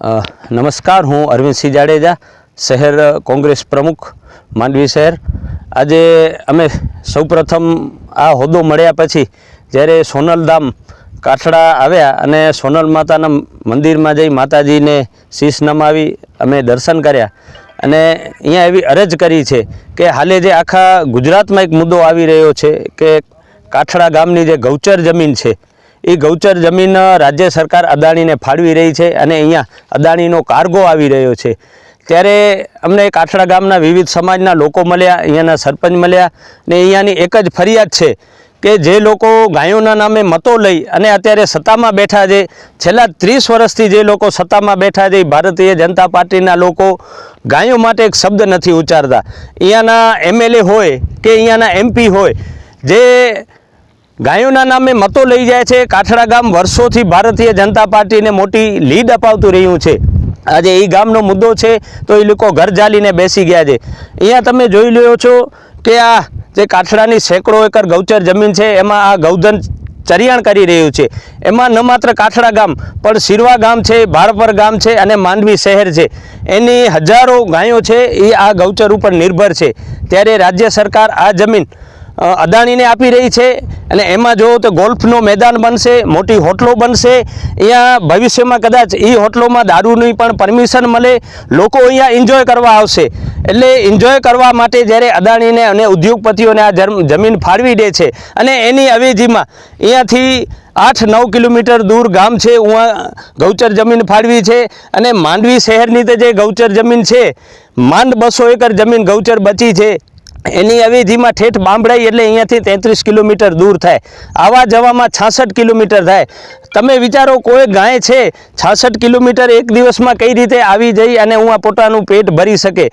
નમસ્કાર, હું અરવિંદસિંહ જાડેજા, શહેર કોંગ્રેસ પ્રમુખ માંડવી શહેર। આજે અમે સૌપ્રથમ આ હોદ્દો મળ્યા પછી જ્યારે સોનલધામ કાઠડા આવ્યા અને સોનલ માતાના મંદિરમાં જઈ માતાજીને શીશ નમાવી અમે દર્શન કર્યા અને અહીંયા એવી અરજ કરી છે કે હાલે જે આખા ગુજરાતમાં એક મુદ્દો આવી રહ્યો છે કે કાઠડા ગામની જે ગૌચર જમીન છે એ ગૌચર જમીન રાજ્ય સરકાર અદાણીને ફાળવી રહી છે અને અહીંયા અદાણીનો કાર્ગો આવી રહ્યો છે। ત્યારે અમને કાઠડા ગામના વિવિધ સમાજના લોકો મળ્યા, અહીંયાના સરપંચ મળ્યા ને અહીંયાની એક જ ફરિયાદ છે કે જે લોકો ગાયોના નામે મતો લઈ અને અત્યારે સત્તામાં બેઠા છે, છેલ્લા 30 વર્ષથી જે લોકો સત્તામાં બેઠા છે, ભારતીય જનતા પાર્ટીના લોકો ગાયો માટે એક શબ્દ નથી ઉચ્ચારતા। અહીંયાના MLA હોય કે અહીંયાના MP હોય જે ગાયોના નામે મતો લઈ જાય છે। કાઠડા ગામ વર્ષોથી ભારતીય જનતા પાર્ટીને મોટી લીડ અપાવતું રહ્યું છે। આજે એ ગામનો મુદ્દો છે તો એ લોકો ઘર જાલીને બેસી ગયા છે। અહીંયા તમે જોઈ લ્યો છો કે આ જે કાઠડાની સેંકડો એકર ગૌચર જમીન છે એમાં આ ગૌધન ચરિયાણ કરી રહ્યું છે। એમાં ન માત્ર કાઠડા ગામ પણ શિરવા ગામ છે, ભારપર ગામ છે અને માંડવી શહેર છે, એની હજારો ગાયો છે એ આ ગૌચર ઉપર નિર્ભર છે। ત્યારે રાજ્ય સરકાર આ જમીન અદાણીને આપી રહી છે અને એમાં જો તો ગોલ્ફનો મેદાન બનશે, મોટી હોટલો બનશે। અહીંયા ભવિષ્યમાં કદાચ એ હોટલોમાં દારૂની પણ પરમિશન મળે, લોકો અહીંયા એન્જોય કરવા આવશે। એટલે એન્જોય કરવા માટે જ્યારે અદાણીને અને ઉદ્યોગપતિઓને આ જમીન ફાળવી દે છે અને એની અવેજીમાં અહીંયાથી 8-9 કિલોમીટર દૂર ગામ છે, ઉहाँ ગૌચર જમીન ફાળવી છે અને માંડવી શહેરની તો જે ગૌચર જમીન છે, માંડ 200 એકર જમીન ગૌચર બચી છે, એની અવેજીમાં ઠેઠ બાંભડાઈ એટલે અહીંયાથી 33 કિલોમીટર દૂર થાય, આવા જવામાં 66 કિલોમીટર થાય। તમે વિચારો કોઈ ગાય છે 66 કિલોમીટર એક દિવસમાં કઈ રીતે આવી જઈ અને હું આ પોતાનું પેટ ભરી શકે।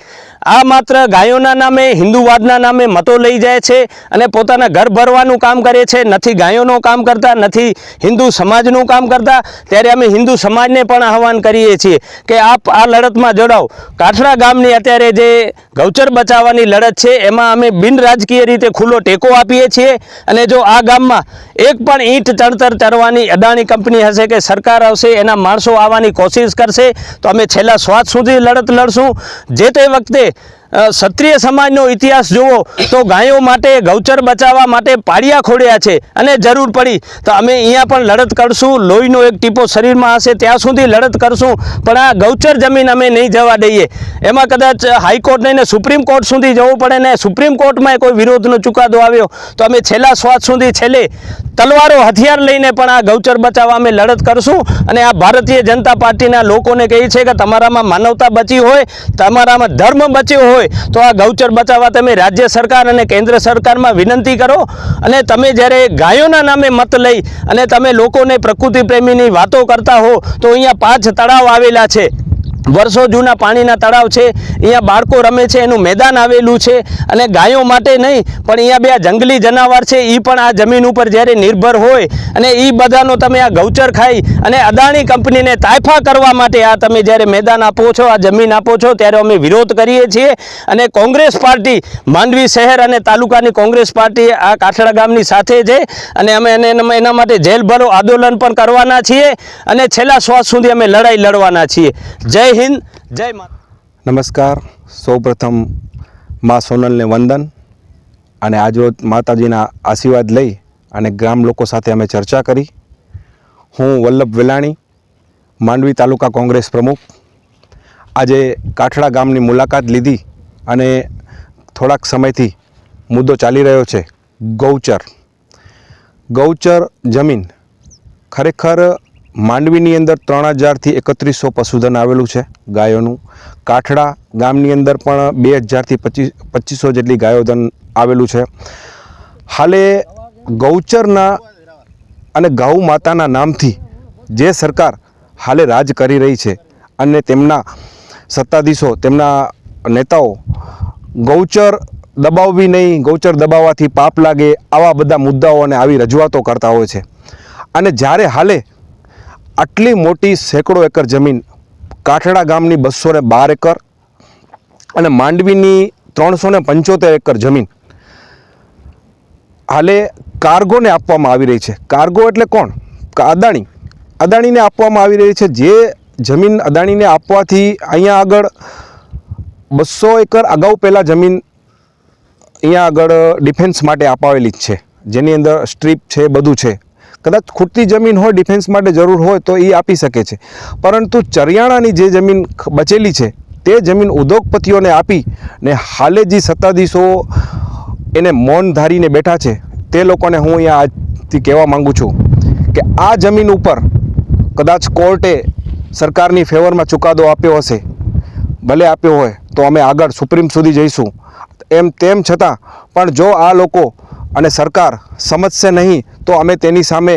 આ માત્ર ગાયોના નામે, હિન્દુવાદના નામે મતો લઈ જાય છે અને પોતાના ઘર ભરવાનું કામ કરે છે, નથી ગાયોનું કામ કરતા, નથી હિન્દુ સમાજનું કામ કરતા। ત્યારે અમે હિન્દુ સમાજને પણ આહવાન કરીએ છીએ કે આપ આ લડતમાં જોડાઓ। કાઠડા ગામની અત્યારે જે ગૌચર બચાવવાની લડત છે એમાં અમે બિન રાજકીય રીતે ખુલ્લો ટેકો આપીએ છીએ અને જો આ ગામમાં એક પણ ઈંટ ચણતર ચરવાની અદાણી કંપની હશે કે સરકાર આવશે, એના માણસો આવવાની કોશિશ કરશે તો અમે છેલ્લા શ્વાસ સુધી લડત લડશું। જે તે વખતે ક્ષત્રિય સમાજનો ઇતિહાસ જુઓ તો ગાયો માટે, ગૌચર બચાવવા માટે પાળિયા ખોડ્યા છે અને જરૂર પડી તો અમે અહીંયા પણ લડત કરશું। લોહીનો એક ટીપો શરીરમાં હશે ત્યાં સુધી લડત કરશું, પણ આ ગૌચર જમીન અમે નહીં જવા દઈએ। એમાં કદાચ હાઈકોર્ટ નહીં ને સુપ્રીમ કોર્ટ સુધી જવું પડે ને સુપ્રીમ કોર્ટમાં કોઈ વિરોધનો ચુકાદો આવ્યો તો અમે છેલ્લા શ્વાસ સુધી, છેલ્લે તલવારો હથિયાર લઈને પણ આ ગૌચર બચાવવા અમે લડત કરશું। અને આ ભારતીય જનતા પાર્ટીના લોકોને કહે છે કે તમારામાં માનવતા બચી હોય, તમારામાં ધર્મ બચ્યો હોય તો આ ગૌચર બચાવવા તમે રાજ્ય સરકાર અને કેન્દ્ર સરકારમાં વિનંતી કરો। અને તમે જ્યારે ગાયોના નામે મત લઈ અને તમે લોકોને પ્રકૃતિ પ્રેમીની વાતો કરતા હો તો અહીંયા 5 તળાવ આવેલા છે, વર્ષો જૂના પાણીના તળાવ છે, અહીંયા બાળકો રમે છે, એનું મેદાન આવેલું છે અને ગાયો માટે નહીં પણ અહીંયા બે જંગલી જનાવર છે એ પણ આ જમીન ઉપર જ્યારે નિર્ભર હોય અને એ બધાનો તમે આ ગૌચર ખાઈ અને અદાણી કંપનીને તાયફા કરવા માટે આ તમે જ્યારે મેદાન આપો છો, આ જમીન આપો છો ત્યારે અમે વિરોધ કરીએ છીએ। અને કોંગ્રેસ પાર્ટી માંડવી શહેર અને તાલુકાની કોંગ્રેસ પાર્ટી આ કાઠડા ગામની સાથે છે અને અમે એના માટે જેલભરો આંદોલન પણ કરવાના છીએ અને છેલ્લા શ્વાસ સુધી અમે લડાઈ લડવાના છીએ। જય हिंद, जय माता। नमस्कार। सौप्रथम माँ सोनल ने वंदन અને આજરોજ માતાજીના આશીર્વાદ લઈ અને ગ્રામ લોકો સાથે અમે ચર્ચા કરી। હું વલ્લભ વેલાણી, માંડવી તાલુકા કોંગ્રેસ પ્રમુખ, આજે કાઠડા ગામની મુલાકાત લીધી અને થોડાક સમયથી મુદ્દો ચાલી રહ્યો છે ગૌચર જમીન। ખરેખર માંડવીની અંદર 3000 થી 3100 પશુધન આવેલું છે ગાયોનું। કાઠડા ગામની અંદર પણ 2000 થી 2500 જેટલી ગાયોધન આવેલું છે। હાલે ગૌચરના અને ગૌ માતાના નામથી જે સરકાર હાલે રાજ કરી રહી છે અને તેમના સત્તાધીશો, તેમના નેતાઓ ગૌચર દબાવવી નહીં, ગૌચર દબાવવાથી પાપ લાગે, આવા બધા મુદ્દાઓ અને આવી રજૂઆતો કરતા હોય છે। અને જ્યારે હાલે આટલી મોટી સેંકડો એકર જમીન, કાઠડા ગામની 212 એકર અને માંડવીની 375 એકર જમીન હાલે કાર્ગોને આપવામાં આવી રહી છે। કાર્ગો એટલે કોણ? અદાણીને આપવામાં આવી રહી છે। જે જમીન અદાણીને આપવાથી અહીંયા આગળ 200 એકર અગાઉ પહેલાં જમીન અહીંયા આગળ ડિફેન્સ માટે અપાવેલી જ છે, જેની અંદર સ્ટ્રીપ છે, બધું છે. કદાચ ખૂટતી જમીન હોય, ડિફેન્સ માટે જરૂર હોય તો એ આપી શકે છે, પરંતુ ચરિયાણાની જે જમીન બચેલી છે તે જમીન ઉદ્યોગપતિઓને આપી ને હાલે જે સત્તાધીશો એને મૌન ધારીને બેઠા છે તે લોકોને હું અહીંયા આજથી કહેવા માગું છું કે આ જમીન ઉપર કદાચ કોર્ટે સરકારની ફેવરમાં ચુકાદો આપ્યો હશે, ભલે આપ્યો હોય તો અમે આગળ સુપ્રીમ સુધી જઈશું. તેમ છતાં પણ જો આ લોકો અને સરકાર સમજશે નહીં તો અમે તેની સામે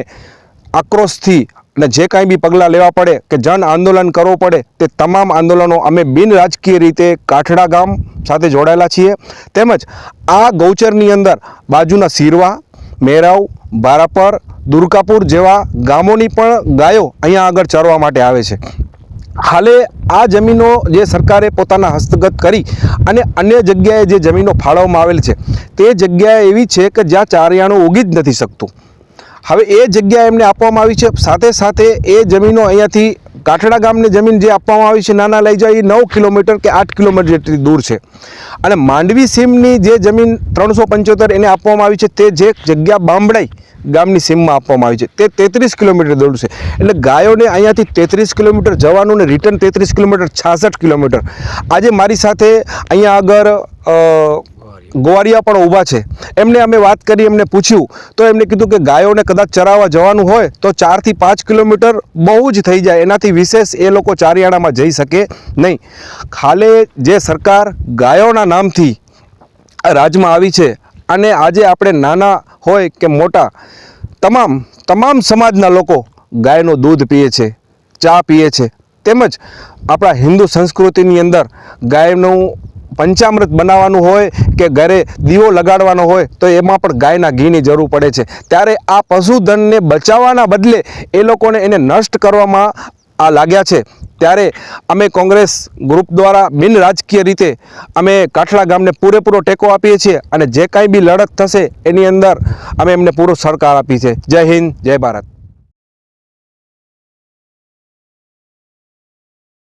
આક્રોશથી અને જે કાંઈ બી પગલાં લેવા પડે કે જન આંદોલન કરવું પડે તે તમામ આંદોલનો અમે બિન રાજકીય રીતે કાઠડા ગામ સાથે જોડાયેલા છીએ. તેમજ આ ગૌચરની અંદર બાજુના સિરવા, મેરાવ, બારાપર, દુર્ગાપુર જેવા ગામોની પણ ગાયો અહીંયા આગળ ચરવા માટે આવે છે. હાલે આ જમીનો જે સરકારે પોતાના હસ્તગત કરી અને અન્ય જગ્યાએ જે જમીનો ફાળવવામાં આવેલ છે તે જગ્યા એવી છે કે જ્યાં ચારિયાણું ઉગી જ નથી શકતું. હવે એ જગ્યા એમને આપવામાં આવી છે. સાથે સાથે એ જમીનો અહીંયાથી કાઠડા ગામની જમીન જે આપવામાં આવી છે નાના લઈ જાય એ 9 કિલોમીટર કે 8 કિલોમીટર જેટલી દૂર છે, અને માંડવી સીમની જે જમીન 375 એને આપવામાં આવી છે તે જે જગ્યા બામડાઈ ગામની સીમમાં આપવામાં આવી છે તે 33 કિલોમીટર દૂર છે. એટલે ગાયોને અહીંયાથી 33 કિલોમીટર જવાનું ને રિટર્ન 33 કિલોમીટર 66 કિલોમીટર. આજે મારી સાથે અહીંયા આગળ ગોવારિયા પણ ઊભા છે. એમને અમે વાત કરી, એમને પૂછ્યું તો એમને કીધું કે ગાયોને કદાચ ચરાવવા જવાનું હોય તો 4 થી 5 કિલોમીટર બહુ જ થઈ જાય, એનાથી વિશેષ એ લોકો ચારિયાણામાં જઈ શકે નહીં. હાલે જે સરકાર ગાયોના નામથી રાજમાં આવી છે અને આજે આપણે નાના હોય કે મોટા તમામ સમાજના લોકો ગાયનું દૂધ પીએ છે, ચા પીએ છે. તેમજ આપણા હિન્દુ સંસ્કૃતિની અંદર ગાયનું પંચામૃત બનાવવાનું હોય કે ઘરે દીવો લગાડવાનો હોય તો એમાં પણ ગાયના ઘીની જરૂર પડે છે. ત્યારે આ પશુધનને બચાવવાના બદલે એ લોકોને એને નષ્ટ કરવામાં આ લાગ્યા છે. ત્યારે અમે કોંગ્રેસ ગ્રુપ દ્વારા બિન રાજકીય રીતે અમે કાઠડા ગામને પૂરેપૂરો ટેકો આપીએ છીએ અને જે કાંઈ બી લડત થશે એની અંદર અમે એમને પૂરો સહકાર આપીએ છીએ. જય હિન્દ, જય ભારત.